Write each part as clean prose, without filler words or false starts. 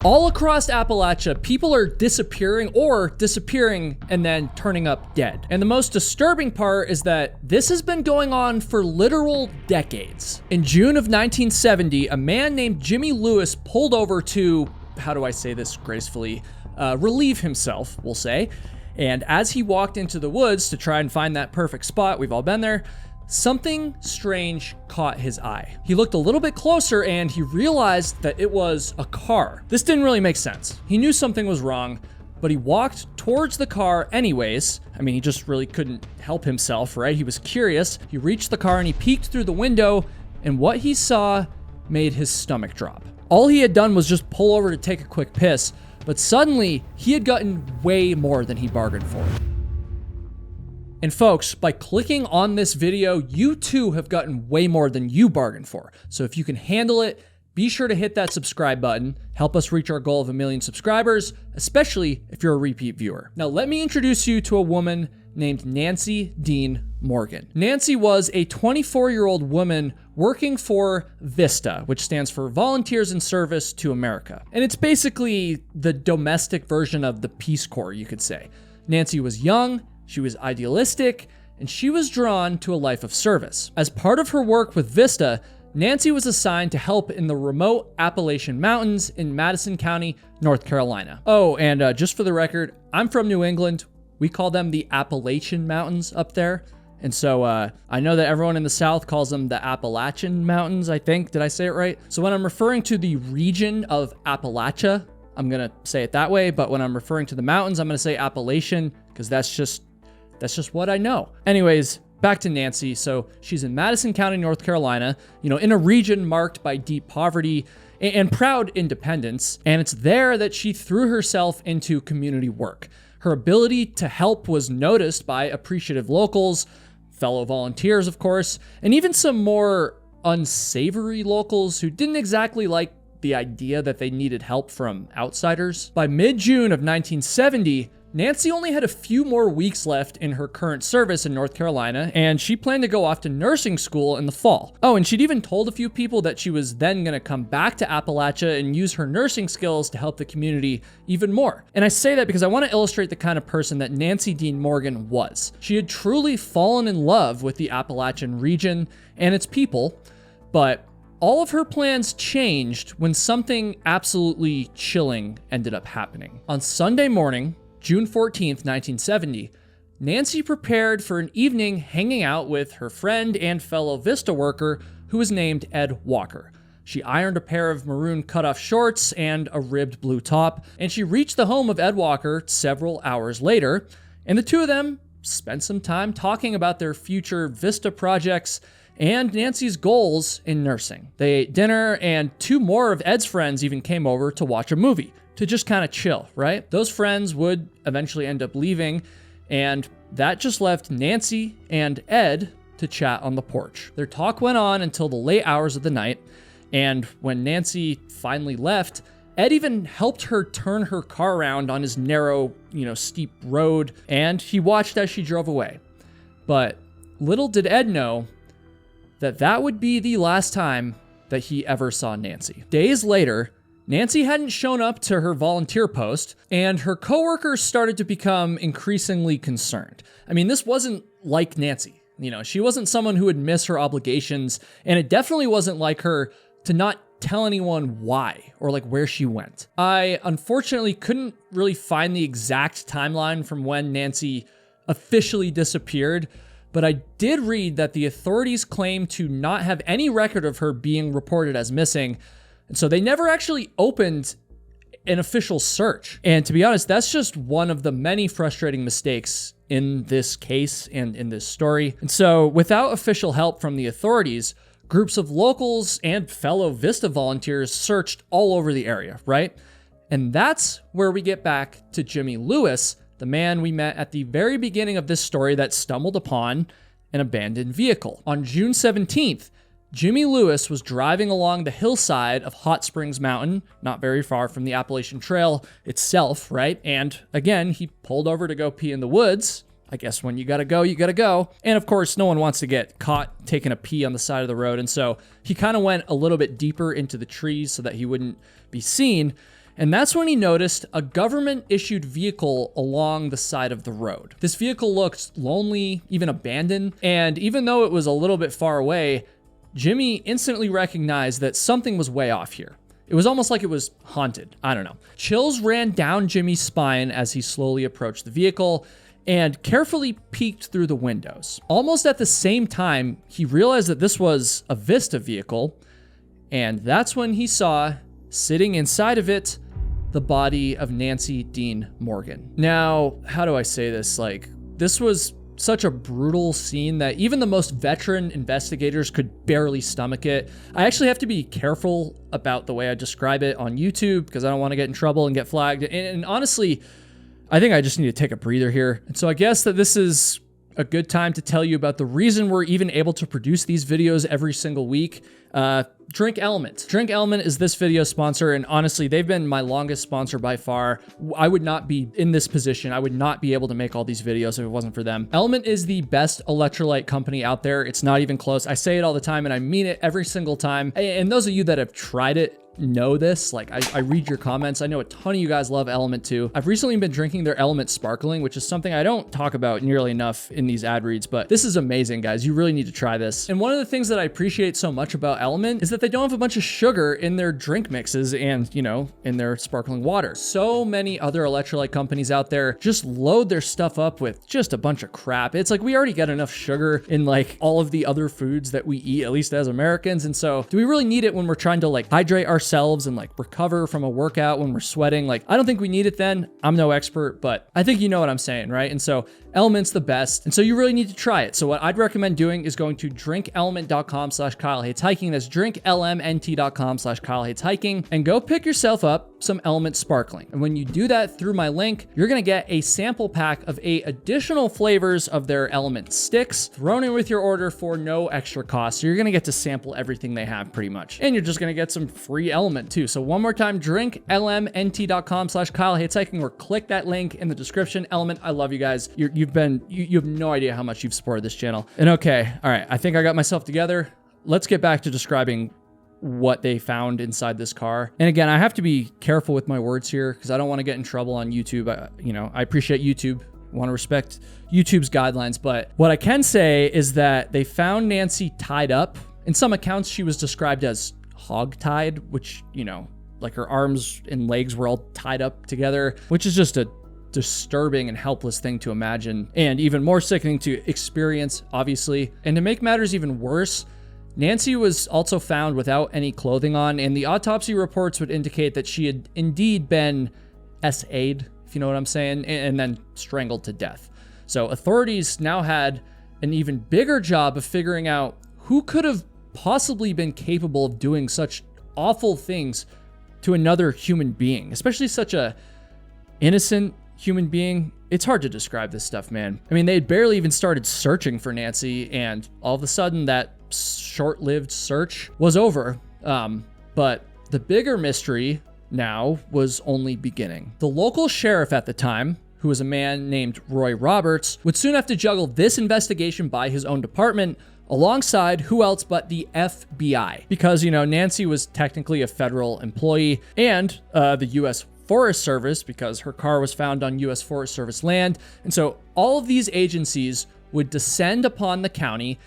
All across Appalachia, people are disappearing and then turning up dead. And the most disturbing part is that this has been going on for literal decades. In June of 1970, a man named Jimmy Lewis pulled over to, how do I say this gracefully, relieve himself, we'll say. And as he walked into the woods to try and find that perfect spot, we've all been there, something strange caught his eye. He looked a little bit closer and he realized that it was a car. This didn't really make sense. He knew something was wrong, but he walked towards the car anyways. I mean, he just really couldn't help himself, right? He was curious. He reached the car and he peeked through the window, and what he saw made his stomach drop. All he had done was just pull over to take a quick piss, but suddenly he had gotten way more than he bargained for. And folks, by clicking on this video, you too have gotten way more than you bargained for. So if you can handle it, be sure to hit that subscribe button. Help us reach our goal of 1 million subscribers, especially if you're a repeat viewer. Now, let me introduce you to a woman named Nancy Dean Morgan. Nancy was a 24-year-old woman working for VISTA, which stands for Volunteers in Service to America. And it's basically the domestic version of the Peace Corps, you could say. Nancy was young, she was idealistic, and she was drawn to a life of service. As part of her work with VISTA, Nancy was assigned to help in the remote Appalachian Mountains in Madison County, North Carolina. Oh, and just for the record, I'm from New England. We call them the Appalachian Mountains up there. And so I know that everyone in the South calls them the Appalachian Mountains, I think. Did I say it right? So when I'm referring to the region of Appalachia, I'm gonna say it that way. But when I'm referring to the mountains, I'm gonna say Appalachian, because that's just what I know. Anyways, back to Nancy. So she's in Madison County, North Carolina, in a region marked by deep poverty and proud independence. And it's there that she threw herself into community work. Her ability to help was noticed by appreciative locals, fellow volunteers, of course, and even some more unsavory locals who didn't exactly like the idea that they needed help from outsiders. By mid-June of 1970, Nancy only had a few more weeks left in her current service in North Carolina, and she planned to go off to nursing school in the fall. Oh, and she'd even told a few people that she was then gonna come back to Appalachia and use her nursing skills to help the community even more. And I say that because I want to illustrate the kind of person that Nancy Dean Morgan was. She had truly fallen in love with the Appalachian region and its people, but all of her plans changed when something absolutely chilling ended up happening. On Sunday morning, June 14th, 1970, Nancy prepared for an evening hanging out with her friend and fellow VISTA worker who was named Ed Walker. She ironed a pair of maroon cutoff shorts and a ribbed blue top, and she reached the home of Ed Walker several hours later, and the two of them spent some time talking about their future VISTA projects and Nancy's goals in nursing. They ate dinner, and two more of Ed's friends even came over to watch a movie, to just kind of chill, right? Those friends would eventually end up leaving, and that just left Nancy and Ed to chat on the porch. Their talk went on until the late hours of the night, and when Nancy finally left, Ed even helped her turn her car around on his narrow, steep road, and he watched as she drove away. But little did Ed know that that would be the last time that he ever saw Nancy. Days later, Nancy hadn't shown up to her volunteer post, and her coworkers started to become increasingly concerned. I mean, this wasn't like Nancy. She wasn't someone who would miss her obligations, and it definitely wasn't like her to not tell anyone why or where she went. I unfortunately couldn't really find the exact timeline from when Nancy officially disappeared, but I did read that the authorities claimed to not have any record of her being reported as missing. And so they never actually opened an official search. And to be honest, that's just one of the many frustrating mistakes in this case and in this story. And so without official help from the authorities, groups of locals and fellow VISTA volunteers searched all over the area, right? And that's where we get back to Jimmy Lewis, the man we met at the very beginning of this story that stumbled upon an abandoned vehicle. On June 17th, Jimmy Lewis was driving along the hillside of Hot Springs Mountain, not very far from the Appalachian Trail itself, right? And again, he pulled over to go pee in the woods. I guess when you gotta go, you gotta go. And of course, no one wants to get caught taking a pee on the side of the road. And so he kind of went a little bit deeper into the trees so that he wouldn't be seen. And that's when he noticed a government-issued vehicle along the side of the road. This vehicle looked lonely, even abandoned, and even though it was a little bit far away, Jimmy instantly recognized that something was way off here. It was almost like it was haunted. I don't know. Chills ran down Jimmy's spine as he slowly approached the vehicle and carefully peeked through the windows. Almost at the same time, he realized that this was a Vista vehicle, and that's when he saw, sitting inside of it, the body of Nancy Dean Morgan. Now, how do I say this? Like, this was such a brutal scene that even the most veteran investigators could barely stomach it. I actually have to be careful about the way I describe it on YouTube because I don't want to get in trouble and get flagged. And honestly, I think I just need to take a breather here. And so I guess that this is a good time to tell you about the reason we're even able to produce these videos every single week. Drink Element. Drink Element is this video sponsor, and honestly, they've been my longest sponsor by far. I would not be in this position. I would not be able to make all these videos if it wasn't for them. Element is the best electrolyte company out there. It's not even close. I say it all the time, and I mean it every single time. And those of you that have tried it know this. Like, I read your comments. I know a ton of you guys love Element too. I've recently been drinking their Element Sparkling, which is something I don't talk about nearly enough in these ad reads, but this is amazing, guys. You really need to try this. And one of the things that I appreciate so much about Element is that they don't have a bunch of sugar in their drink mixes and, you know, in their sparkling water. So many other electrolyte companies out there just load their stuff up with just a bunch of crap. It's like we already get enough sugar in like all of the other foods that we eat, at least as Americans. And so do we really need it when we're trying to like hydrate ourselves and like recover from a workout when we're sweating? Like, I don't think we need it then. I'm no expert, but I think you know what I'm saying, right? And so Element's the best. And so you really need to try it. So what I'd recommend doing is going to drinkelement.com/KyleHatesHiking. That's drinklmnt.com/KyleHatesHiking, and go pick yourself up some Element Sparkling. And when you do that through my link, you're going to get a sample pack of 8 additional flavors of their Element sticks thrown in with your order for no extra cost. So you're going to get to sample everything they have pretty much. And you're just going to get some free Element too. So one more time, drinklmnt.com/KyleHatesHiking, or click that link in the description. Element, I love you guys. You have no idea how much you've supported this channel. And okay, all right, I think I got myself together. Let's get back to describing what they found inside this car. And again, I have to be careful with my words here because I don't want to get in trouble on YouTube. I appreciate YouTube, want to respect YouTube's guidelines, but what I can say is that they found Nancy tied up. In some accounts, she was described as hog-tied, which, you know, like her arms and legs were all tied up together, which is just a disturbing and helpless thing to imagine, and even more sickening to experience, obviously. And to make matters even worse, Nancy was also found without any clothing on, and the autopsy reports would indicate that she had indeed been SA'd, if you know what I'm saying, and then strangled to death. So authorities now had an even bigger job of figuring out who could have possibly been capable of doing such awful things to another human being, especially such a innocent human being. It's hard to describe this stuff, man. I mean, they had barely even started searching for Nancy, and all of a sudden that short-lived search was over. But the bigger mystery now was only beginning. The local sheriff at the time, who was a man named Roy Roberts, would soon have to juggle this investigation by his own department alongside who else but the FBI. Because, you know, Nancy was technically a federal employee, and the U.S. Forest Service, because her car was found on U.S. Forest Service land. And so all of these agencies would descend upon the county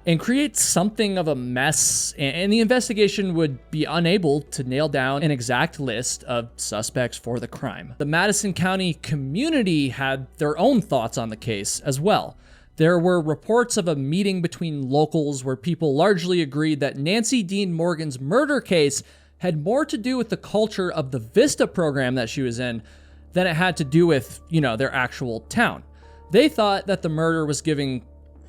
and create something of a mess, and the investigation would be unable to nail down an exact list of suspects for the crime. The Madison County community had their own thoughts on the case as well. There were reports of a meeting between locals where people largely agreed that Nancy Dean Morgan's murder case had more to do with the culture of the Vista program that she was in than it had to do with, you know, their actual town. They thought that the murder was giving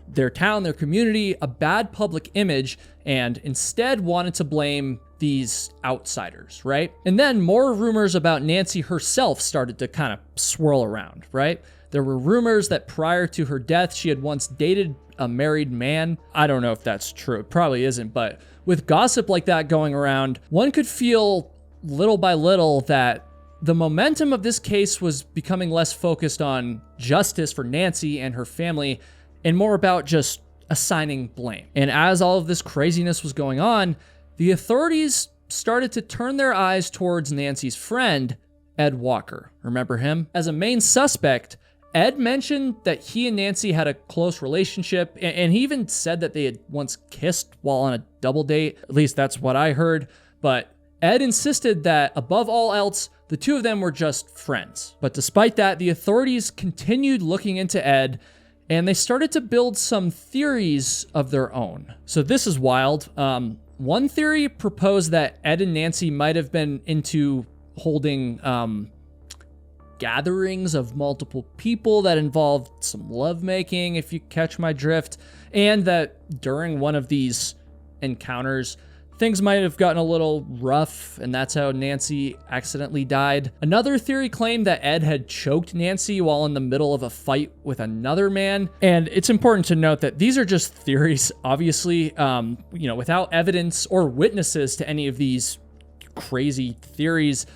their town, their community, a bad public image, and instead wanted to blame these outsiders, right? And then more rumors about Nancy herself started to kind of swirl around, right? There were rumors that prior to her death, she had once dated a married man. I don't know if that's true. It probably isn't, but with gossip like that going around, one could feel little by little that the momentum of this case was becoming less focused on justice for Nancy and her family and more about just assigning blame. And as all of this craziness was going on, the authorities started to turn their eyes towards Nancy's friend, Ed Walker. Remember him? As a main suspect, Ed mentioned that he and Nancy had a close relationship, and he even said that they had once kissed while on a double date. At least that's what I heard. But Ed insisted that above all else, the two of them were just friends. But despite that, the authorities continued looking into Ed, and they started to build some theories of their own. So this is wild. One theory proposed that Ed and Nancy might have been into holding gatherings of multiple people that involved some lovemaking, if you catch my drift, and that during one of these encounters, things might have gotten a little rough, and that's how Nancy accidentally died. Another theory claimed that Ed had choked Nancy while in the middle of a fight with another man. And it's important to note that these are just theories, obviously, without evidence or witnesses to any of these crazy theories.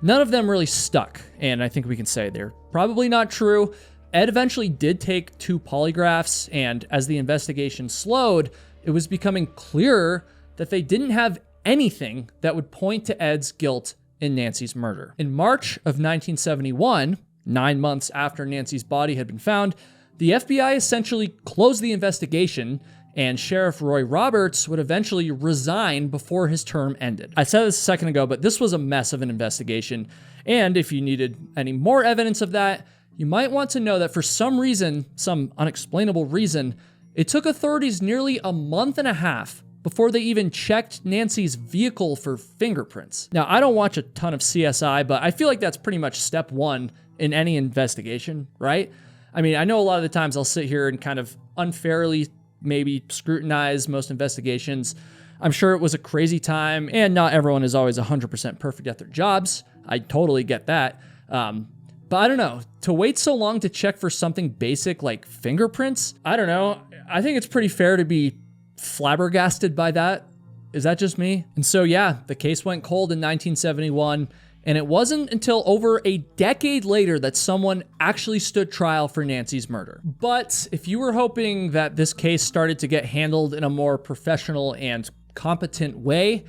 None of them really stuck, and I think we can say they're probably not true. Ed eventually did take 2 polygraphs, and as the investigation slowed, it was becoming clearer that they didn't have anything that would point to Ed's guilt in Nancy's murder. In March of 1971, 9 months after Nancy's body had been found, the FBI essentially closed the investigation, and Sheriff Roy Roberts would eventually resign before his term ended. I said this a second ago, but this was a mess of an investigation, and if you needed any more evidence of that, you might want to know that for some reason, some unexplainable reason, it took authorities nearly a month and a half before they even checked Nancy's vehicle for fingerprints. Now, I don't watch a ton of CSI, but I feel like that's pretty much step one in any investigation, right? I mean, I know a lot of the times I'll sit here and kind of unfairly maybe scrutinize most investigations. I'm sure it was a crazy time, and not everyone is always 100% perfect at their jobs. I totally get that. But I don't know, to wait so long to check for something basic like fingerprints, I don't know. I think it's pretty fair to be flabbergasted by that. Is that just me? And so yeah, the case went cold in 1971, and it wasn't until over a decade later that someone actually stood trial for Nancy's murder. But if you were hoping that this case started to get handled in a more professional and competent way,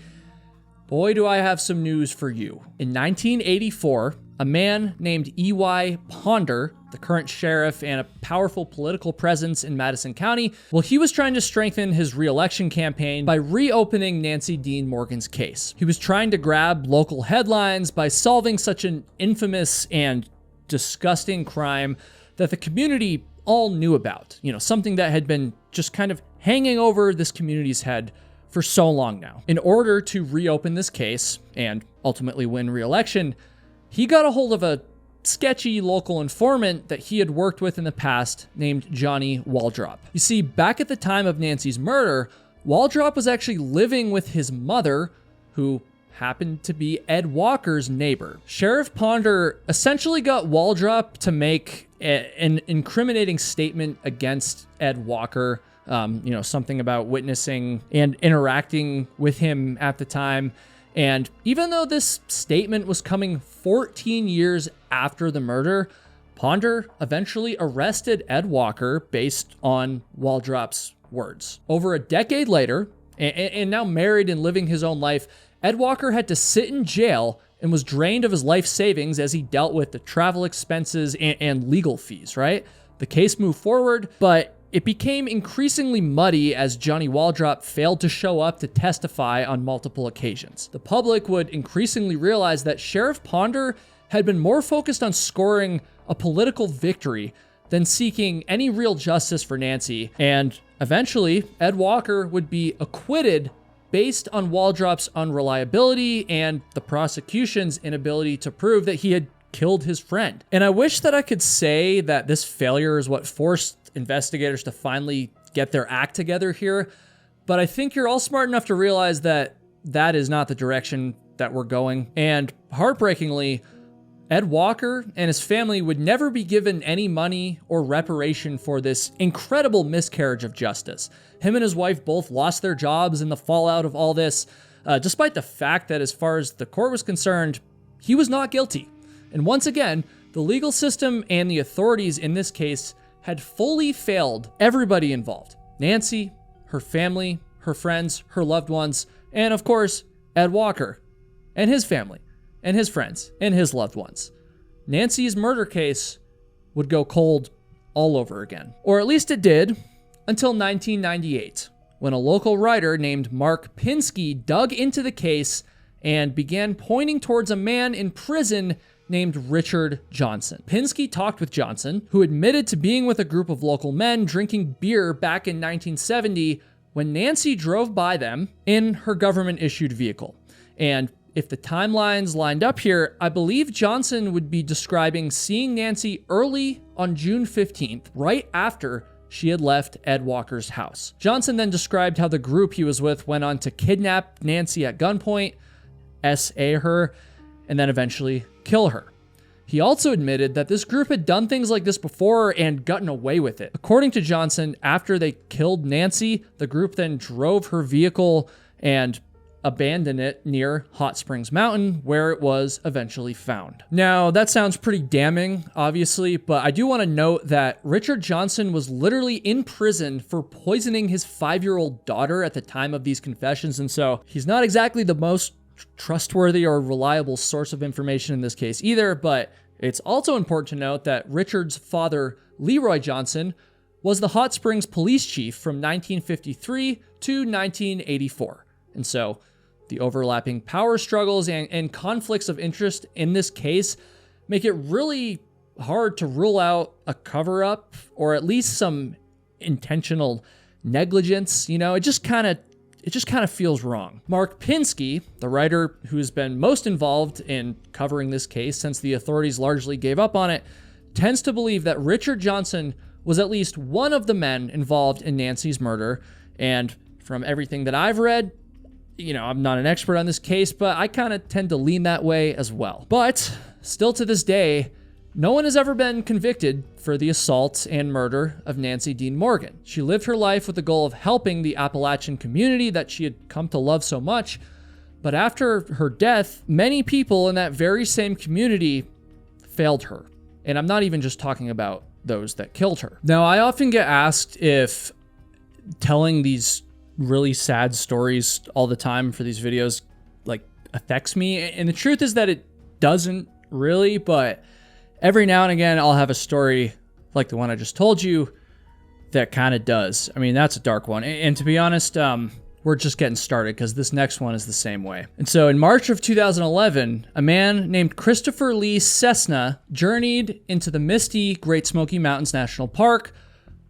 boy, do I have some news for you. In 1984, a man named E.Y. Ponder, the current sheriff and a powerful political presence in Madison County, well, he was trying to strengthen his re-election campaign by reopening Nancy Dean Morgan's case. He was trying to grab local headlines by solving such an infamous and disgusting crime that the community all knew about. You know, something that had been just kind of hanging over this community's head for so long now. In order to reopen this case and ultimately win re-election, he got a hold of a sketchy local informant that he had worked with in the past named Johnny Waldrop. You see, back at the time of Nancy's murder, Waldrop was actually living with his mother, who happened to be Ed Walker's neighbor. Sheriff Ponder essentially got Waldrop to make an incriminating statement against Ed Walker, something about witnessing and interacting with him at the time. And even though this statement was coming 14 years after the murder, Ponder eventually arrested Ed Walker based on Waldrop's words. Over a decade later, and now married and living his own life, Ed Walker had to sit in jail and was drained of his life savings as he dealt with the travel expenses and legal fees, right? The case moved forward, but it became increasingly muddy as Johnny Waldrop failed to show up to testify on multiple occasions. The public would increasingly realize that Sheriff Ponder had been more focused on scoring a political victory than seeking any real justice for Nancy, and eventually Ed Walker would be acquitted based on Waldrop's unreliability and the prosecution's inability to prove that he had killed his friend. And I wish that I could say that this failure is what forced investigators to finally get their act together here, but I think you're all smart enough to realize that that is not the direction that we're going. And heartbreakingly, Ed Walker and his family would never be given any money or reparation for this incredible miscarriage of justice. Him and his wife both lost their jobs in the fallout of all this, despite the fact that as far as the court was concerned, he was not guilty. And once again, the legal system and the authorities in this case had fully failed everybody involved. Nancy, her family, her friends, her loved ones, and of course, Ed Walker and his family. and his friends and his loved ones. Nancy's murder case would go cold all over again. Or at least it did until 1998, when a local writer named Mark Pinsky dug into the case and began pointing towards a man in prison named Richard Johnson. Pinsky talked with Johnson, who admitted to being with a group of local men drinking beer back in 1970 when Nancy drove by them in her government-issued vehicle. And if the timelines lined up here, I believe Johnson would be describing seeing Nancy early on June 15th, right after she had left Ed Walker's house. Johnson then described how the group he was with went on to kidnap Nancy at gunpoint, SA her, and then eventually kill her. He also admitted that this group had done things like this before and gotten away with it. According to Johnson, after they killed Nancy, the group then drove her vehicle and abandoned it near Hot Springs Mountain, where it was eventually found. Now, that sounds pretty damning, obviously, but I do want to note that Richard Johnson was literally in prison for poisoning his 5-year-old daughter at the time of these confessions, and so he's not exactly the most trustworthy or reliable source of information in this case either, but it's also important to note that Richard's father, Leroy Johnson, was the Hot Springs police chief from 1953 to 1984. And so the overlapping power struggles and conflicts of interest in this case make it really hard to rule out a cover-up or at least some intentional negligence. You know, it just kind of feels wrong. Mark Pinsky, the writer who's been most involved in covering this case since the authorities largely gave up on it, tends to believe that Richard Johnson was at least one of the men involved in Nancy's murder. And from everything that I've read, you know, I'm not an expert on this case, but I kind of tend to lean that way as well. But still to this day, no one has ever been convicted for the assault and murder of Nancy Dean Morgan. She lived her life with the goal of helping the Appalachian community that she had come to love so much. But after her death, many people in that very same community failed her. And I'm not even just talking about those that killed her. Now, I often get asked if telling these really sad stories all the time for these videos like affects me. And the truth is that it doesn't really, but every now and again, I'll have a story like the one I just told you that kind of does. I mean, that's a dark one. And to be honest, we're just getting started because this next one is the same way. And so in March of 2011, a man named Christopher Lee Cessna journeyed into the misty Great Smoky Mountains National Park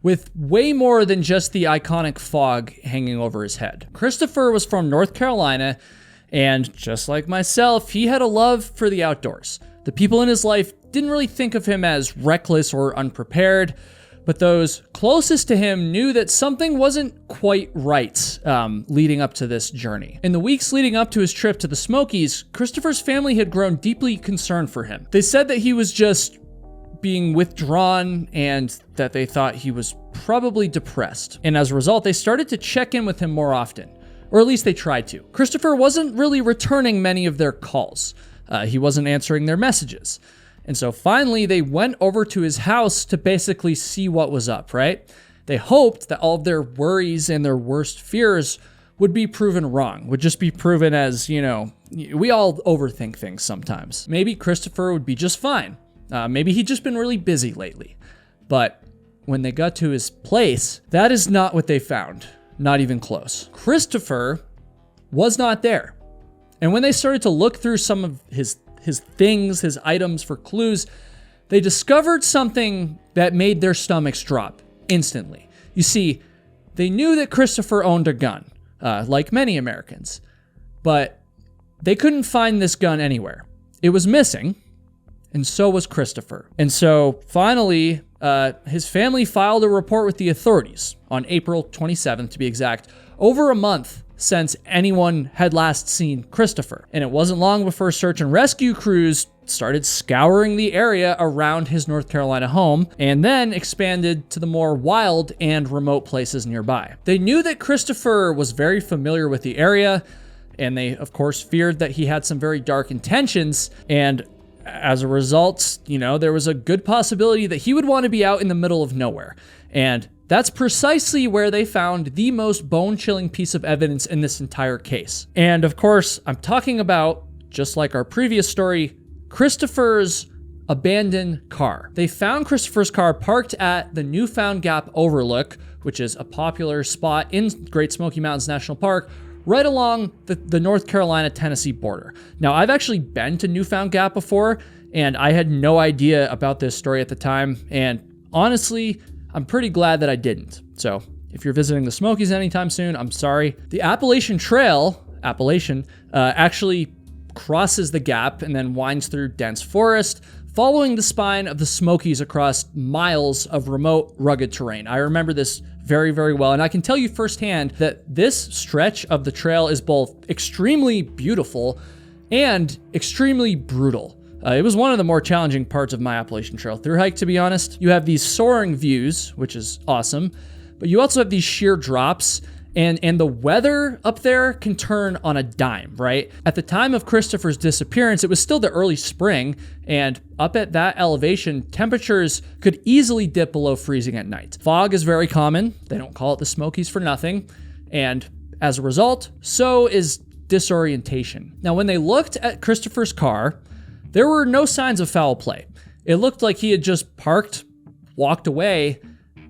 with way more than just the iconic fog hanging over his head. Christopher was from North Carolina, and just like myself, he had a love for the outdoors. The people in his life didn't really think of him as reckless or unprepared, but those closest to him knew that something wasn't quite right leading up to this journey. In the weeks leading up to his trip to the Smokies, Christopher's family had grown deeply concerned for him. They said that he was just being withdrawn and that they thought he was probably depressed. And as a result, they started to check in with him more often, or at least they tried to. Christopher wasn't really returning many of their calls. He wasn't answering their messages. And so finally, they went over to his house to basically see what was up, right? They hoped that all of their worries and their worst fears would be proven wrong, would just be proven as, you know, we all overthink things sometimes. Maybe Christopher would be just fine. Maybe he'd just been really busy lately. But when they got to his place, that is not what they found. Not even close. Christopher was not there. And when they started to look through some of his things, his items for clues, they discovered something that made their stomachs drop instantly. You see, they knew that Christopher owned a gun, like many Americans, but they couldn't find this gun anywhere. It was missing, and so was Christopher. And so finally, his family filed a report with the authorities on April 27th, to be exact, over a month since anyone had last seen Christopher. And it wasn't long before search and rescue crews started scouring the area around his North Carolina home and then expanded to the more wild and remote places nearby. They knew that Christopher was very familiar with the area, and they, of course, feared that he had some very dark intentions. And as a result, you know, there was a good possibility that he would want to be out in the middle of nowhere. And that's precisely where they found the most bone-chilling piece of evidence in this entire case. And of course, I'm talking about just like our previous story, Christopher's abandoned car. They found Christopher's car parked at the Newfound Gap Overlook, which is a popular spot in Great Smoky Mountains National Park, right along the North Carolina-Tennessee border. Now, I've actually been to Newfound Gap before, and I had no idea about this story at the time, and honestly, I'm pretty glad that I didn't. So, if you're visiting the Smokies anytime soon, I'm sorry. The Appalachian Trail, actually crosses the gap and then winds through dense forest, following the spine of the Smokies across miles of remote, rugged terrain. I remember this very, very well, and I can tell you firsthand that this stretch of the trail is both extremely beautiful and extremely brutal. It was one of the more challenging parts of my Appalachian Trail through hike, to be honest. You have these soaring views, which is awesome, but you also have these sheer drops, and the weather up there can turn on a dime, right? At the time of Christopher's disappearance, it was still the early spring, and up at that elevation, temperatures could easily dip below freezing at night. Fog is very common. They don't call it the Smokies for nothing. And as a result, so is disorientation. Now, when they looked at Christopher's car, there were no signs of foul play. It looked like he had just parked, walked away,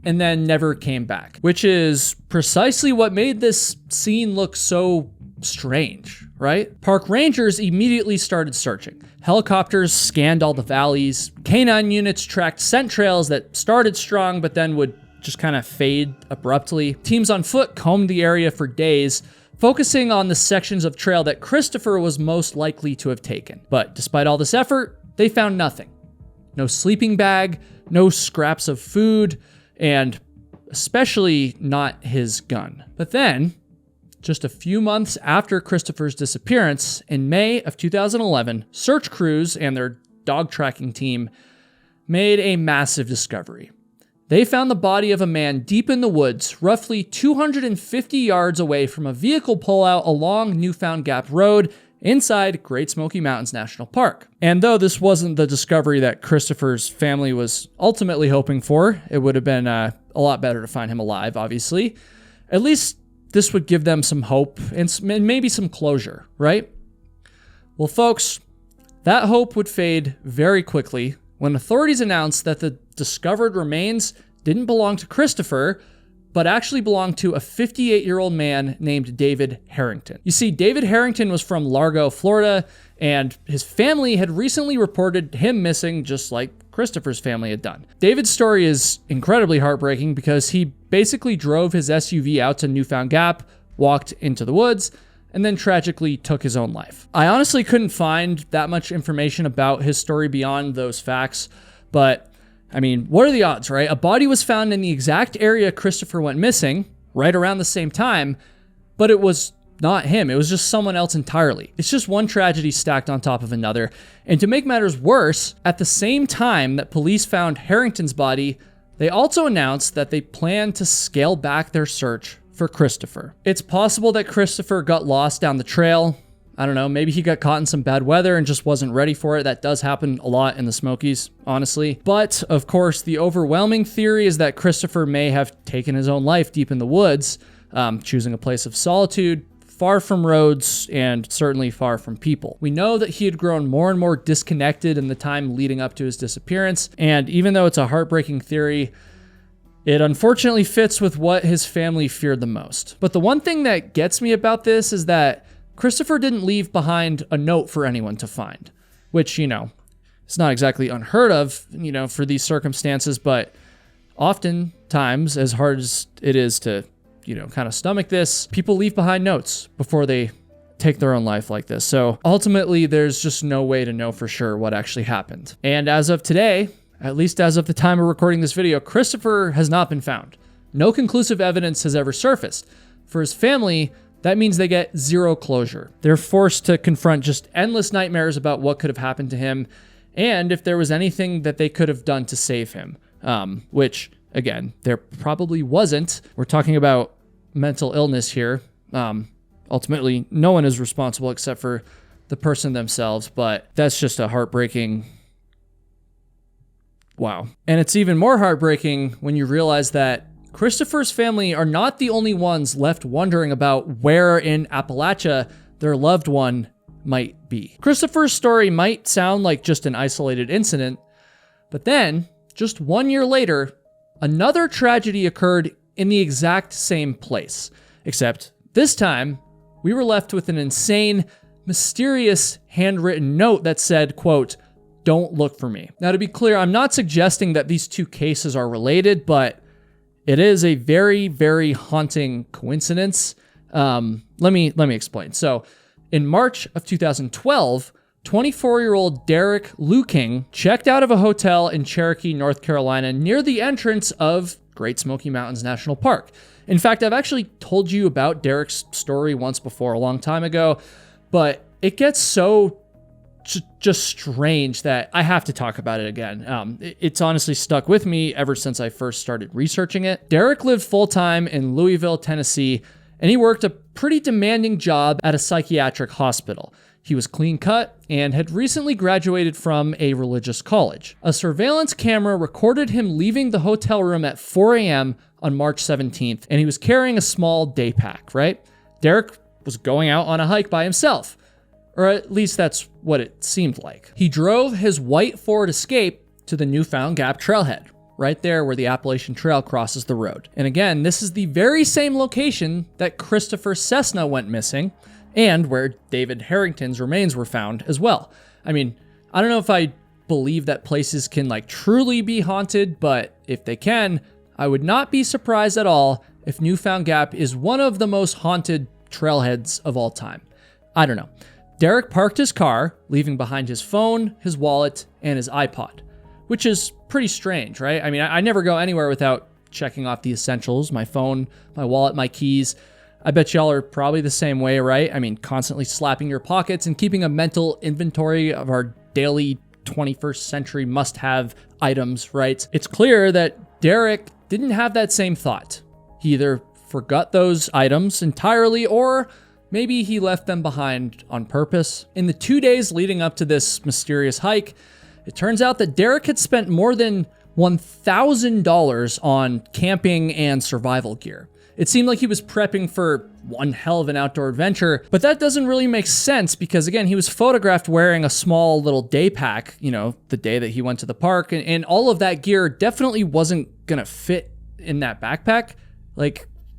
and then never came back, which is precisely what made this scene look so strange, right? Park rangers immediately started searching. Helicopters scanned all the valleys. Canine units tracked scent trails that started strong but then would just kind of fade abruptly. Teams on foot combed the area for days, focusing on the sections of trail that Christopher was most likely to have taken. But despite all this effort, they found nothing. No sleeping bag, no scraps of food, and especially not his gun. But then, just a few months after Christopher's disappearance, in May of 2011, search crews and their dog tracking team made a massive discovery. They found the body of a man deep in the woods, roughly 250 yards away from a vehicle pullout along Newfound Gap Road inside Great Smoky Mountains National Park. And though this wasn't the discovery that Christopher's family was ultimately hoping for, it would have been a lot better to find him alive, obviously. At least this would give them some hope and maybe some closure, right? Well, folks, that hope would fade very quickly when authorities announced that the discovered remains didn't belong to Christopher, but actually belonged to a 58-year-old man named David Harrington. You see, David Harrington was from Largo, Florida, and his family had recently reported him missing just like Christopher's family had done. David's story is incredibly heartbreaking because he basically drove his SUV out to Newfound Gap, walked into the woods, and then tragically took his own life. I honestly couldn't find that much information about his story beyond those facts, but I mean, what are the odds, right? A body was found in the exact area Christopher went missing, right around the same time, but it was not him. It was just someone else entirely. It's just one tragedy stacked on top of another. And to make matters worse, at the same time that police found Harrington's body, they also announced that they plan to scale back their search for Christopher. It's possible that Christopher got lost down the trail. I don't know, maybe he got caught in some bad weather and just wasn't ready for it. That does happen a lot in the Smokies, honestly. But, of course, the overwhelming theory is that Christopher may have taken his own life deep in the woods, choosing a place of solitude, far from roads, and certainly far from people. We know that he had grown more and more disconnected in the time leading up to his disappearance, and even though it's a heartbreaking theory, it unfortunately fits with what his family feared the most. But the one thing that gets me about this is that Christopher didn't leave behind a note for anyone to find, which, it's not exactly unheard of, for these circumstances, but oftentimes, as hard as it is to, kind of stomach this, people leave behind notes before they take their own life like this. So ultimately, there's just no way to know for sure what actually happened. And as of today, at least as of the time of recording this video, Christopher has not been found. No conclusive evidence has ever surfaced. For his family, that means they get zero closure. They're forced to confront just endless nightmares about what could have happened to him and if there was anything that they could have done to save him, which, again, there probably wasn't. We're talking about mental illness here. Ultimately, no one is responsible except for the person themselves, but that's just a heartbreaking wow. And it's even more heartbreaking when you realize that Christopher's family are not the only ones left wondering about where in Appalachia their loved one might be. Christopher's story might sound like just an isolated incident, but then, just 1 year later, another tragedy occurred in the exact same place. Except this time, we were left with an insane, mysterious handwritten note that said, quote, "Don't look for me." Now, to be clear, I'm not suggesting that these two cases are related, but it is a very, very haunting coincidence. Let me explain. So, in March of 2012, 24-year-old Derek Luking checked out of a hotel in Cherokee, North Carolina, near the entrance of Great Smoky Mountains National Park. In fact, I've actually told you about Derek's story once before, a long time ago, but it gets so just strange that I have to talk about it again. It's honestly stuck with me ever since I first started researching it. Derek lived full-time in Louisville, Tennessee, and he worked a pretty demanding job at a psychiatric hospital. He was clean-cut and had recently graduated from a religious college. A surveillance camera recorded him leaving the hotel room at 4 a.m. on March 17th, and he was carrying a small day pack, right? Derek was going out on a hike by himself, or at least that's what it seemed like. He drove his white Ford Escape to the Newfound Gap trailhead, right there where the Appalachian Trail crosses the road. And again, this is the very same location that Christopher Cessna went missing, and where David Harrington's remains were found as well. I mean, I don't know if I believe that places can truly be haunted, but if they can, I would not be surprised at all if Newfound Gap is one of the most haunted trailheads of all time. I don't know. Derek parked his car, leaving behind his phone, his wallet, and his iPod, which is pretty strange, right? I mean, I never go anywhere without checking off the essentials, my phone, my wallet, my keys. I bet y'all are probably the same way, right? I mean, constantly slapping your pockets and keeping a mental inventory of our daily 21st century must-have items, right? It's clear that Derek didn't have that same thought. He either forgot those items entirely, or maybe he left them behind on purpose. In the 2 days leading up to this mysterious hike, it turns out that Derek had spent more than $1,000 on camping and survival gear. It seemed like he was prepping for one hell of an outdoor adventure, but that doesn't really make sense because, again, he was photographed wearing a small little day pack, the day that he went to the park, and all of that gear definitely wasn't gonna fit in that backpack.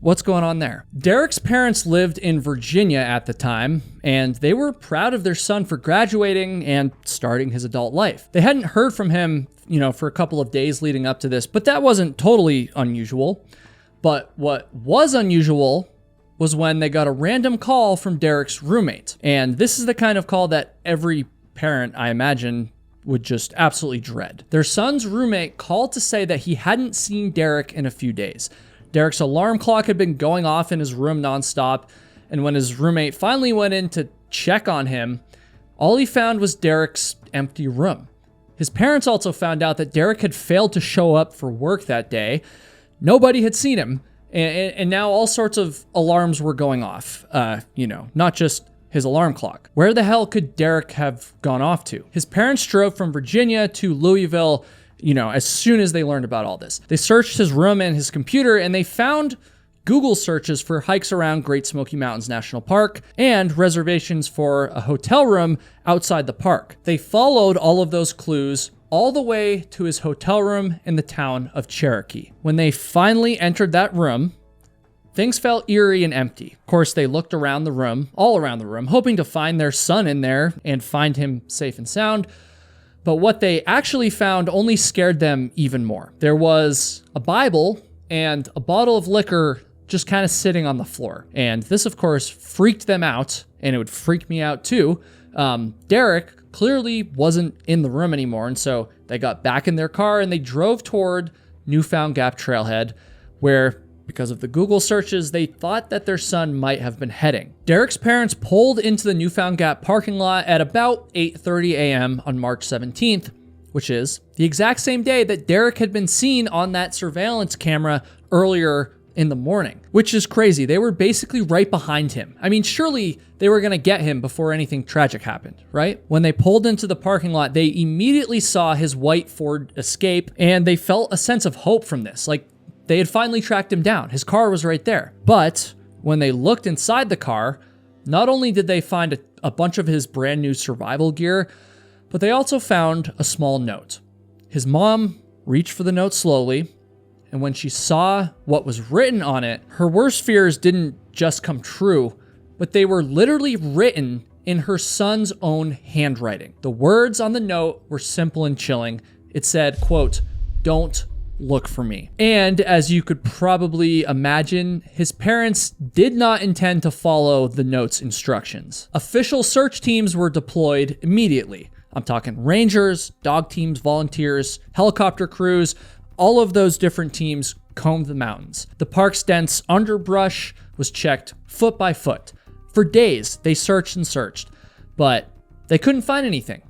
What's going on there? Derek's parents lived in Virginia at the time, and they were proud of their son for graduating and starting his adult life. They hadn't heard from him, for a couple of days leading up to this, but that wasn't totally unusual. But what was unusual was when they got a random call from Derek's roommate. And this is the kind of call that every parent, I imagine, would just absolutely dread. Their son's roommate called to say that he hadn't seen Derek in a few days. Derek's alarm clock had been going off in his room nonstop, and when his roommate finally went in to check on him, all he found was Derek's empty room. His parents also found out that Derek had failed to show up for work that day. Nobody had seen him, and now all sorts of alarms were going off, not just his alarm clock. Where the hell could Derek have gone off to? His parents drove from Virginia to Louisville, as soon as they learned about all this. They searched his room and his computer, and they found Google searches for hikes around Great Smoky Mountains National Park and reservations for a hotel room outside the park. They followed all of those clues all the way to his hotel room in the town of Cherokee. When they finally entered that room, things felt eerie and empty. Of course, they looked around the room, all around the room, hoping to find their son in there and find him safe and sound. But what they actually found only scared them even more. There was a Bible and a bottle of liquor just kind of sitting on the floor. And this, of course, freaked them out, and it would freak me out too. Derek clearly wasn't in the room anymore, and so they got back in their car and they drove toward Newfound Gap trailhead, where, because of the Google searches, they thought that their son might have been heading. Derek's parents pulled into the Newfound Gap parking lot at about 8:30 a.m. on March 17th, which is the exact same day that Derek had been seen on that surveillance camera earlier in the morning, which is crazy. They were basically right behind him. I mean, surely they were going to get him before anything tragic happened, right? When they pulled into the parking lot, they immediately saw his white Ford Escape, and they felt a sense of hope from this. They had finally tracked him down. His car was right there. But when they looked inside the car, Not only did they find a bunch of his brand new survival gear, but they also found a small note. His mom reached for the note slowly, and when she saw what was written on it, her worst fears didn't just come true, but they were literally written in her son's own handwriting. The words on the note were simple and chilling. It said, quote, "Don't look for me." And as you could probably imagine, his parents did not intend to follow the note's instructions. Official search teams were deployed immediately. I'm talking rangers, dog teams, volunteers, helicopter crews. All of those different teams combed the mountains. The park's dense underbrush was checked foot by foot. For days, they searched and searched, but they couldn't find anything.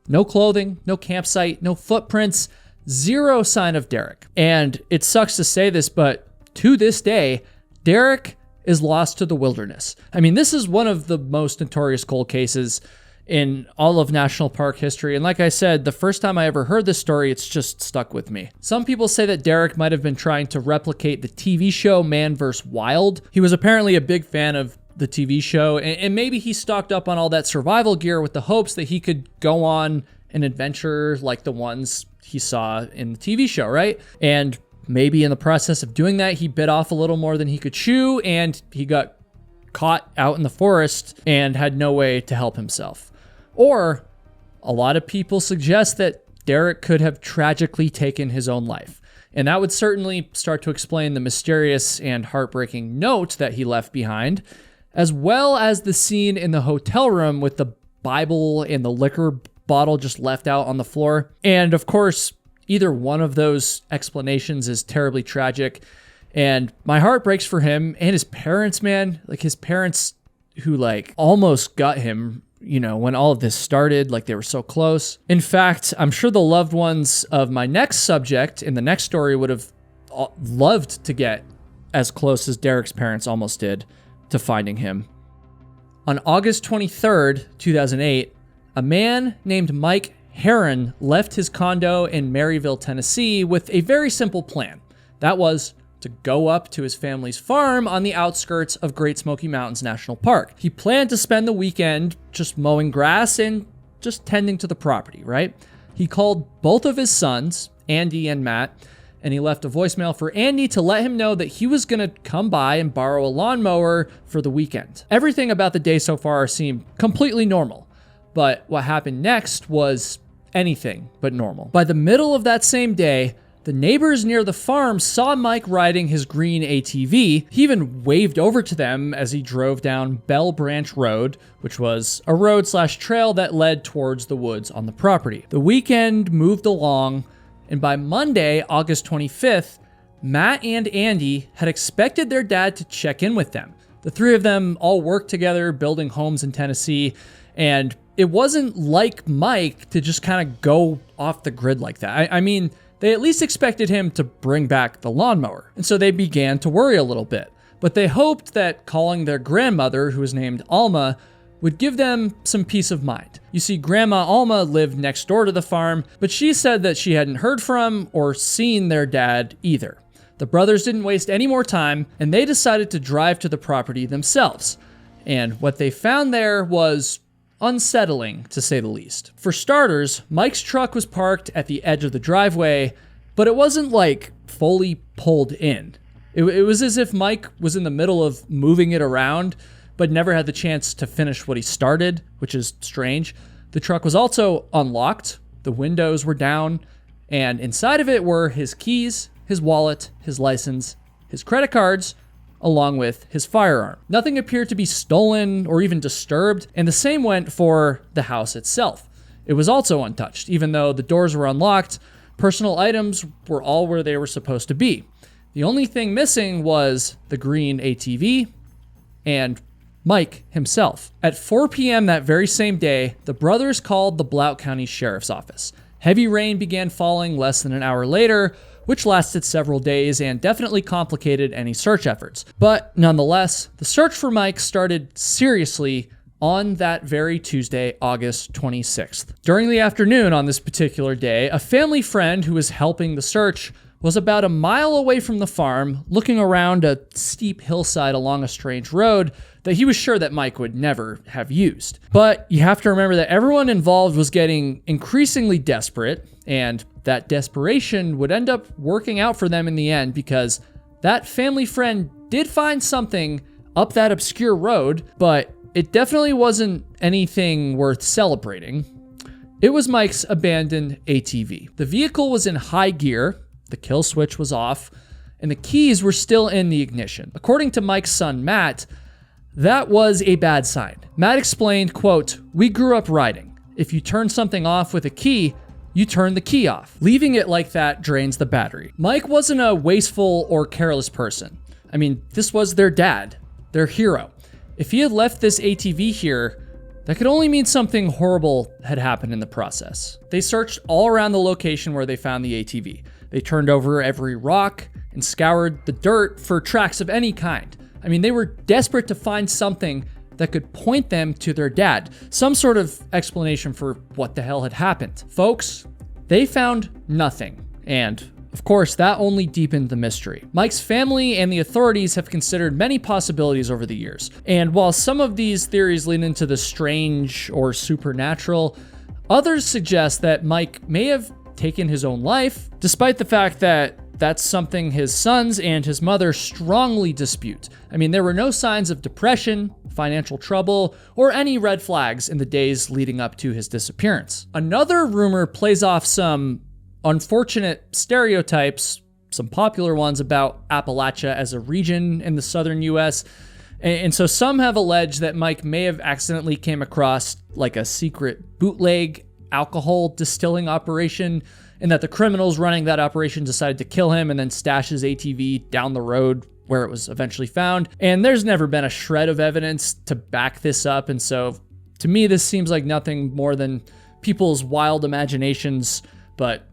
No clothing, no campsite, no footprints, zero sign of Derek. And it sucks to say this, but to this day, Derek is lost to the wilderness. I mean, this is one of the most notorious cold cases in all of national park history. And like I said, the first time I ever heard this story, it's just stuck with me. Some people say that Derek might have been trying to replicate the TV show Man vs. Wild. He was apparently a big fan of the TV show, and maybe he stocked up on all that survival gear with the hopes that he could go on an adventure like the ones he saw in the TV show, right? And maybe in the process of doing that, he bit off a little more than he could chew, and he got caught out in the forest and had no way to help himself. Or a lot of people suggest that Derek could have tragically taken his own life. And that would certainly start to explain the mysterious and heartbreaking note that he left behind, as well as the scene in the hotel room with the Bible and the liquor bottle just left out on the floor. And of course, either one of those explanations is terribly tragic. And my heart breaks for him and his parents, man. Like his parents who almost got him, when all of this started, they were so close. In fact, I'm sure the loved ones of my next subject in the next story would have loved to get as close as Derek's parents almost did to finding him. On August 23rd, 2008, a man named Mike Herron left his condo in Maryville, Tennessee with a very simple plan. That was to go up to his family's farm on the outskirts of Great Smoky Mountains National Park. He planned to spend the weekend just mowing grass and just tending to the property, right? He called both of his sons, Andy and Matt, and he left a voicemail for Andy to let him know that he was going to come by and borrow a lawnmower for the weekend. Everything about the day so far seemed completely normal, but what happened next was anything but normal. By the middle of that same day, the neighbors near the farm saw Mike riding his green ATV. He even waved over to them as he drove down Bell Branch Road, which was a road/trail that led towards the woods on the property. The weekend moved along, and by Monday, August 25th, Matt and Andy had expected their dad to check in with them. The three of them all worked together building homes in Tennessee, and it wasn't like Mike to just kind of go off the grid like that. I mean, they at least expected him to bring back the lawnmower, and so they began to worry a little bit. But they hoped that calling their grandmother, who was named Alma, would give them some peace of mind. You see, Grandma Alma lived next door to the farm, but she said that she hadn't heard from or seen their dad either. The brothers didn't waste any more time, and they decided to drive to the property themselves. And what they found there was unsettling, to say the least. For starters, Mike's truck was parked at the edge of the driveway, but it wasn't fully pulled in. It was as if Mike was in the middle of moving it around, but never had the chance to finish what he started, which is strange. The truck was also unlocked, the windows were down, and inside of it were his keys, his wallet, his license, his credit cards, along with his firearm. Nothing appeared to be stolen or even disturbed, and the same went for the house itself. It was also untouched. Even though the doors were unlocked, personal items were all where they were supposed to be. The only thing missing was the green ATV and Mike himself. At 4 p.m. that very same day, the brothers called the Blount County Sheriff's Office. Heavy rain began falling less than an hour later, which lasted several days and definitely complicated any search efforts. But nonetheless, the search for Mike started seriously on that very Tuesday, August 26th. During the afternoon on this particular day, a family friend who was helping the search was about a mile away from the farm, looking around a steep hillside along a strange road that he was sure that Mike would never have used. But you have to remember that everyone involved was getting increasingly desperate, and that desperation would end up working out for them in the end, because that family friend did find something up that obscure road, but it definitely wasn't anything worth celebrating. It was Mike's abandoned ATV. The vehicle was in high gear, the kill switch was off, and the keys were still in the ignition. According to Mike's son, Matt, that was a bad sign. Matt explained, quote, "We grew up riding. If you turn something off with a key, you turn the key off. Leaving it like that drains the battery." Mike wasn't a wasteful or careless person. I mean, this was their dad, their hero. If he had left this ATV here, that could only mean something horrible had happened in the process. They searched all around the location where they found the ATV. They turned over every rock and scoured the dirt for tracks of any kind. I mean, they were desperate to find something that could point them to their dad, some sort of explanation for what the hell had happened. Folks, they found nothing. And of course, that only deepened the mystery. Mike's family and the authorities have considered many possibilities over the years. And while some of these theories lean into the strange or supernatural, others suggest that Mike may have taken his own life, despite the fact that that's something his sons and his mother strongly dispute. I mean, there were no signs of depression, financial trouble, or any red flags in the days leading up to his disappearance. Another rumor plays off some unfortunate stereotypes, some popular ones about Appalachia as a region in the southern US. And so some have alleged that Mike may have accidentally came across like a secret bootleg alcohol distilling operation, and that the criminals running that operation decided to kill him and then stash his ATV down the road where it was eventually found. And there's never been a shred of evidence to back this up. And so to me, this seems like nothing more than people's wild imaginations, but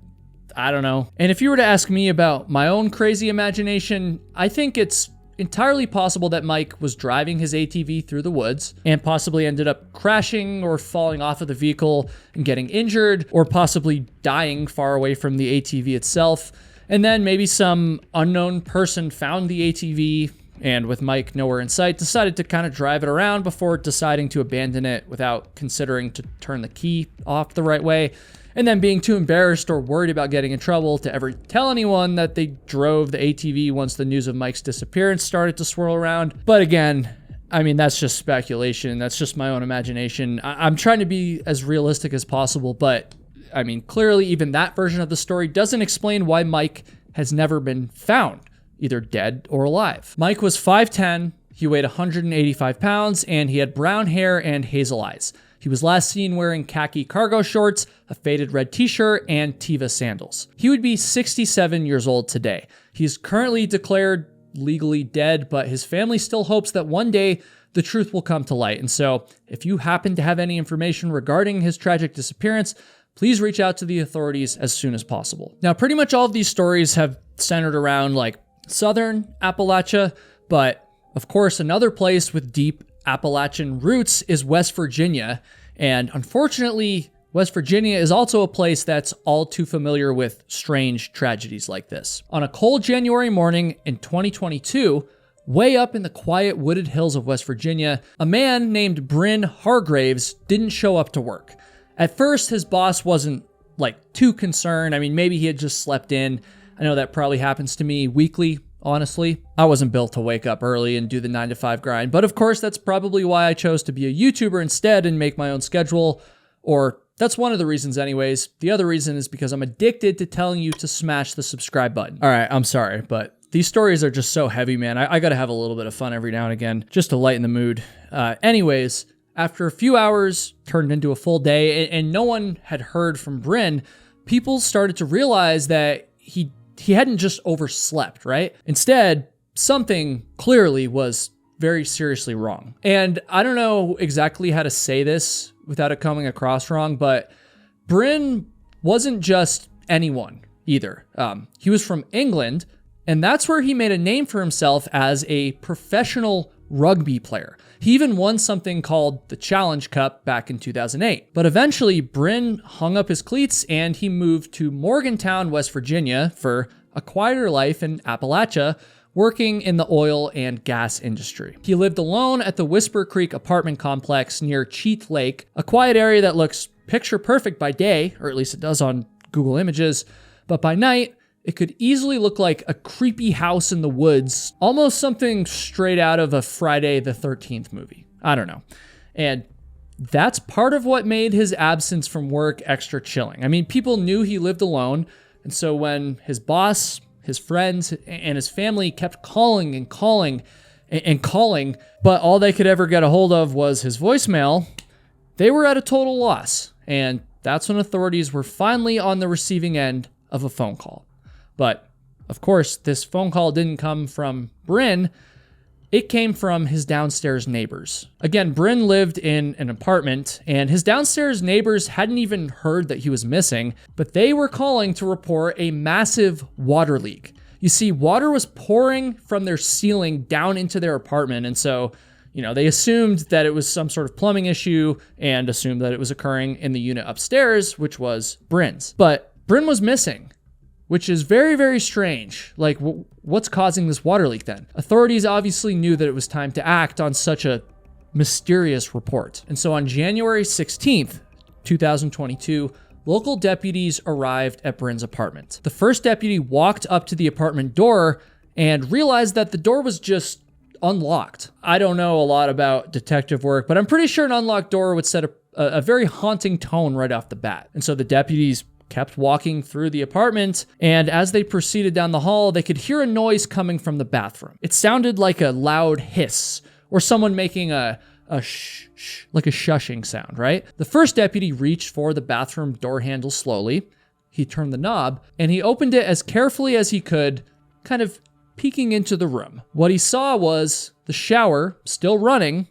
I don't know. And if you were to ask me about my own crazy imagination, I think it's entirely possible that Mike was driving his ATV through the woods and possibly ended up crashing or falling off of the vehicle and getting injured, or possibly dying far away from the ATV itself. And then maybe some unknown person found the ATV and, with Mike nowhere in sight, decided to kind of drive it around before deciding to abandon it without considering to turn the key off the right way, and then being too embarrassed or worried about getting in trouble to ever tell anyone that they drove the ATV once the news of Mike's disappearance started to swirl around. But again, I mean, that's just speculation. That's just my own imagination. I'm trying to be as realistic as possible, but I mean, clearly even that version of the story doesn't explain why Mike has never been found, either dead or alive. Mike was 5'10", he weighed 185 pounds, and he had brown hair and hazel eyes. He was last seen wearing khaki cargo shorts, a faded red t-shirt, and Teva sandals. He would be 67 years old today. He's currently declared legally dead, but his family still hopes that one day the truth will come to light. And so if you happen to have any information regarding his tragic disappearance, please reach out to the authorities as soon as possible. Now, pretty much all of these stories have centered around like southern Appalachia, but of course, another place with deep Appalachian roots is West Virginia. And unfortunately, West Virginia is also a place that's all too familiar with strange tragedies like this. On a cold January morning in 2022, way up in the quiet wooded hills of West Virginia, a man named Bryn Hargraves didn't show up to work. At first, his boss wasn't like too concerned. I mean, maybe he had just slept in. I know that probably happens to me weekly. Honestly, I wasn't built to wake up early and do the 9-to-5 grind, but of course, that's probably why I chose to be a YouTuber instead and make my own schedule, or that's one of the reasons anyways. The other reason is because I'm addicted to telling you to smash the subscribe button. All right, I'm sorry, but these stories are just so heavy, man. I gotta have a little bit of fun every now and again, just to lighten the mood. Anyways, after a few hours turned into a full day and no one had heard from Bryn, people started to realize that he hadn't just overslept, right? Instead, something clearly was very seriously wrong. And I don't know exactly how to say this without it coming across wrong, but Bryn wasn't just anyone either. He was from England, and that's where he made a name for himself as a professional rugby player. He even won something called the Challenge Cup back in 2008. But eventually, Bryn hung up his cleats and he moved to Morgantown, West Virginia for a quieter life in Appalachia, working in the oil and gas industry. He lived alone at the Whisper Creek apartment complex near Cheat Lake, a quiet area that looks picture perfect by day, or at least it does on Google Images, but by night, it could easily look like a creepy house in the woods, almost something straight out of a Friday the 13th movie. I don't know. And that's part of what made his absence from work extra chilling. I mean, people knew he lived alone, and so when his boss, his friends, and his family kept calling and calling and calling, but all they could ever get a hold of was his voicemail, they were at a total loss. And that's when authorities were finally on the receiving end of a phone call. But, of course, this phone call didn't come from Bryn. It came from his downstairs neighbors. Again, Bryn lived in an apartment, and his downstairs neighbors hadn't even heard that he was missing, but they were calling to report a massive water leak. You see, water was pouring from their ceiling down into their apartment, and so, they assumed that it was some sort of plumbing issue and assumed that it was occurring in the unit upstairs, which was Bryn's. But Bryn was missing, which is very, very strange. Like, what's causing this water leak then? Authorities obviously knew that it was time to act on such a mysterious report. And so on January 16th, 2022, local deputies arrived at Bryn's apartment. The first deputy walked up to the apartment door and realized that the door was just unlocked. I don't know a lot about detective work, but I'm pretty sure an unlocked door would set a very haunting tone right off the bat. And so the deputies kept walking through the apartment, and as they proceeded down the hall, they could hear a noise coming from the bathroom. It sounded like a loud hiss, or someone making a like a shushing sound, right? The first deputy reached for the bathroom door handle slowly. He turned the knob, and he opened it as carefully as he could, kind of peeking into the room. What he saw was the shower still running,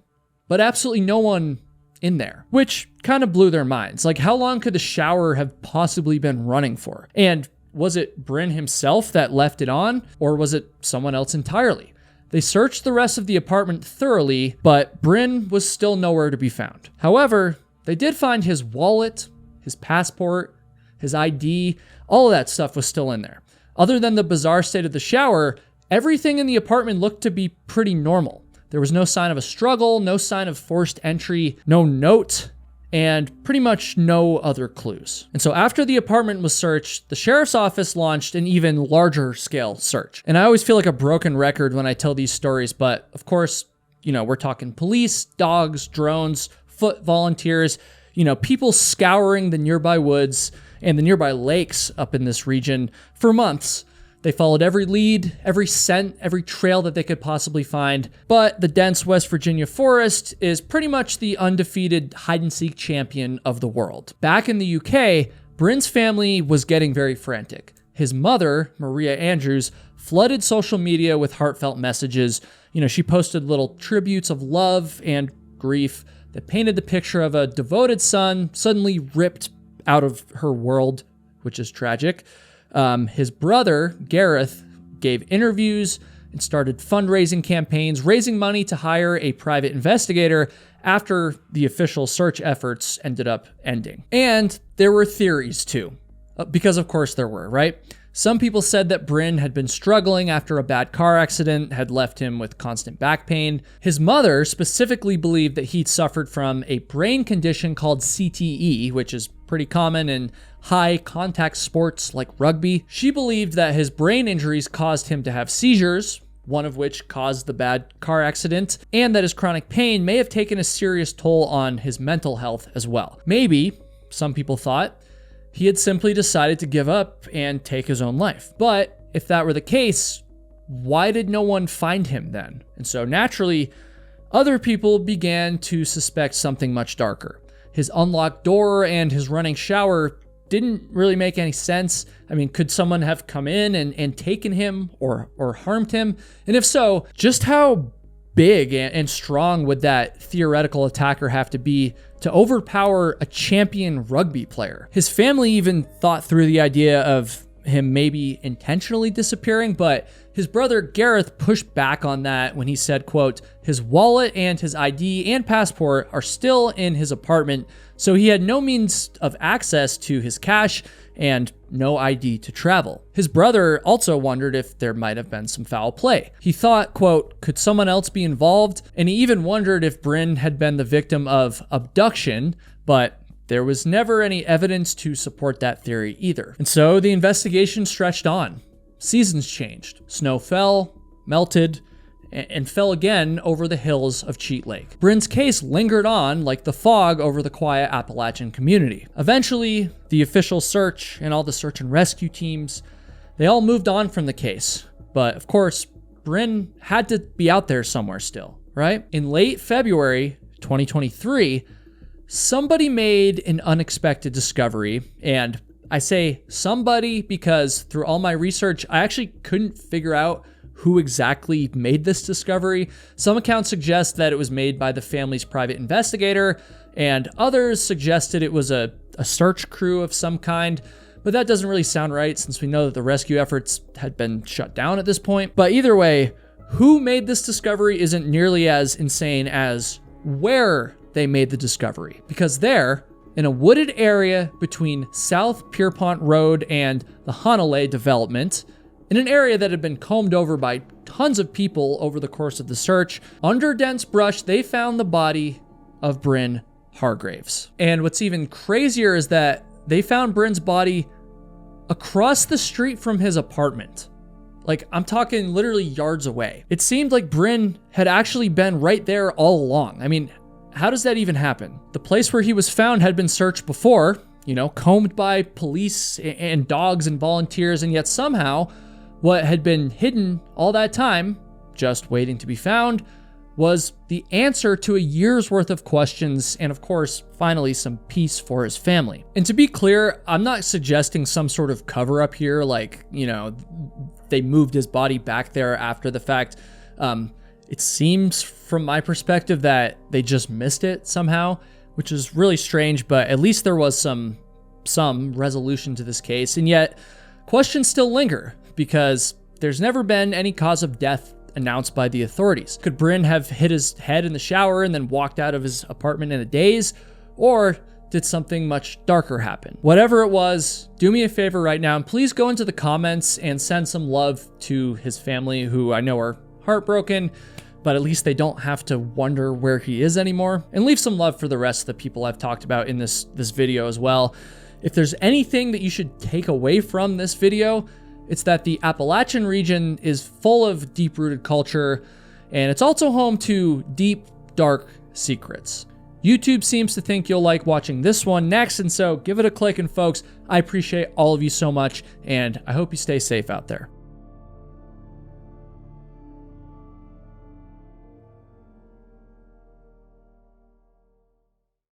but absolutely no one in there, which kind of blew their minds. Like, how long could the shower have possibly been running for? And was it Bryn himself that left it on, or was it someone else entirely? They searched the rest of the apartment thoroughly, but Bryn was still nowhere to be found. However, they did find his wallet, his passport, his ID, all of that stuff was still in there. Other than the bizarre state of the shower, everything in the apartment looked to be pretty normal. There was no sign of a struggle, no sign of forced entry, no note, and pretty much no other clues. And so after the apartment was searched, the sheriff's office launched an even larger scale search. And I always feel like a broken record when I tell these stories, but of course, we're talking police, dogs, drones, foot volunteers, people scouring the nearby woods and the nearby lakes up in this region for months. They followed every lead, every scent, every trail that they could possibly find. But the dense West Virginia forest is pretty much the undefeated hide-and-seek champion of the world. Back in the UK, Bryn's family was getting very frantic. His mother, Maria Andrews, flooded social media with heartfelt messages. She posted little tributes of love and grief that painted the picture of a devoted son suddenly ripped out of her world, which is tragic. His brother, Gareth, gave interviews and started fundraising campaigns, raising money to hire a private investigator after the official search efforts ended up ending. And there were theories too, because of course there were, right? Some people said that Bryn had been struggling after a bad car accident had left him with constant back pain. His mother specifically believed that he'd suffered from a brain condition called CTE, which is pretty common in high contact sports like rugby. She believed that his brain injuries caused him to have seizures, one of which caused the bad car accident, and that his chronic pain may have taken a serious toll on his mental health as well. Maybe, some people thought, he had simply decided to give up and take his own life. But if that were the case, why did no one find him then? And so naturally, other people began to suspect something much darker. His unlocked door and his running shower didn't really make any sense. I mean, could someone have come in and taken him or harmed him? And if so, just how big and strong would that theoretical attacker have to be to overpower a champion rugby player? His family even thought through the idea of him maybe intentionally disappearing, but his brother Gareth pushed back on that when he said, quote, his wallet and his ID and passport are still in his apartment, so he had no means of access to his cash, and no ID to travel. His brother also wondered if there might have been some foul play. He thought, quote, could someone else be involved? And he even wondered if Bryn had been the victim of abduction, but there was never any evidence to support that theory either. And so the investigation stretched on. Seasons changed. Snow fell, melted, and fell again over the hills of Cheat Lake. Bryn's case lingered on like the fog over the quiet Appalachian community. Eventually, the official search and all the search and rescue teams, they all moved on from the case. But of course, Bryn had to be out there somewhere still, right? In late February 2023, somebody made an unexpected discovery, and I say somebody because through all my research, I actually couldn't figure out who exactly made this discovery. Some accounts suggest that it was made by the family's private investigator, and others suggested it was a search crew of some kind, but that doesn't really sound right since we know that the rescue efforts had been shut down at this point. But either way, who made this discovery isn't nearly as insane as where they made the discovery, because there, in a wooded area between South Pierpont Road and the Hanalei development, in an area that had been combed over by tons of people over the course of the search, under dense brush, they found the body of Bryn Hargraves. And what's even crazier is that they found Bryn's body across the street from his apartment. Like, I'm talking literally yards away. It seemed like Bryn had actually been right there all along. I mean, how does that even happen? The place where he was found had been searched before, combed by police and dogs and volunteers, and yet somehow what had been hidden all that time, just waiting to be found, was the answer to a year's worth of questions and, of course, finally some peace for his family. And to be clear, I'm not suggesting some sort of cover-up here, like, they moved his body back there after the fact. It seems, from my perspective, that they just missed it somehow, which is really strange, but at least there was some resolution to this case. And yet, questions still linger, because there's never been any cause of death announced by the authorities. Could Bryn have hit his head in the shower and then walked out of his apartment in a daze? Or did something much darker happen? Whatever it was, do me a favor right now and please go into the comments and send some love to his family, who I know are heartbroken, but at least they don't have to wonder where he is anymore. And leave some love for the rest of the people I've talked about in this video as well. If there's anything that you should take away from this video, it's that the Appalachian region is full of deep-rooted culture, and it's also home to deep, dark secrets. YouTube seems to think you'll like watching this one next, and so give it a click. And folks, I appreciate all of you so much, and I hope you stay safe out there.